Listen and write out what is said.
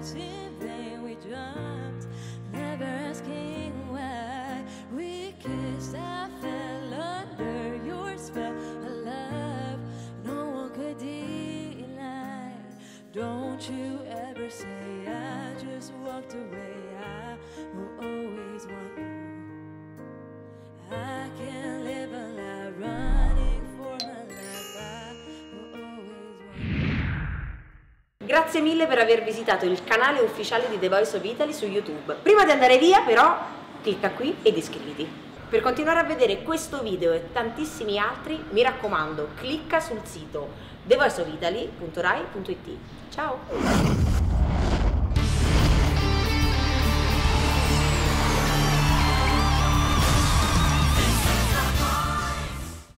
hearts in vain we jumped, never asking why. We kissed, I fell under your spell, a love no one could deny. Don't you ever say I just walked away, I will always want you. I can't live a life running for my life, I will always want you. Grazie mille per aver visitato il canale ufficiale di The Voice of Italy su YouTube. Prima di andare via però clicca qui ed iscriviti. Per continuare a vedere questo video e tantissimi altri, mi raccomando, clicca sul sito thevoiceofitaly.rai.it. Ciao!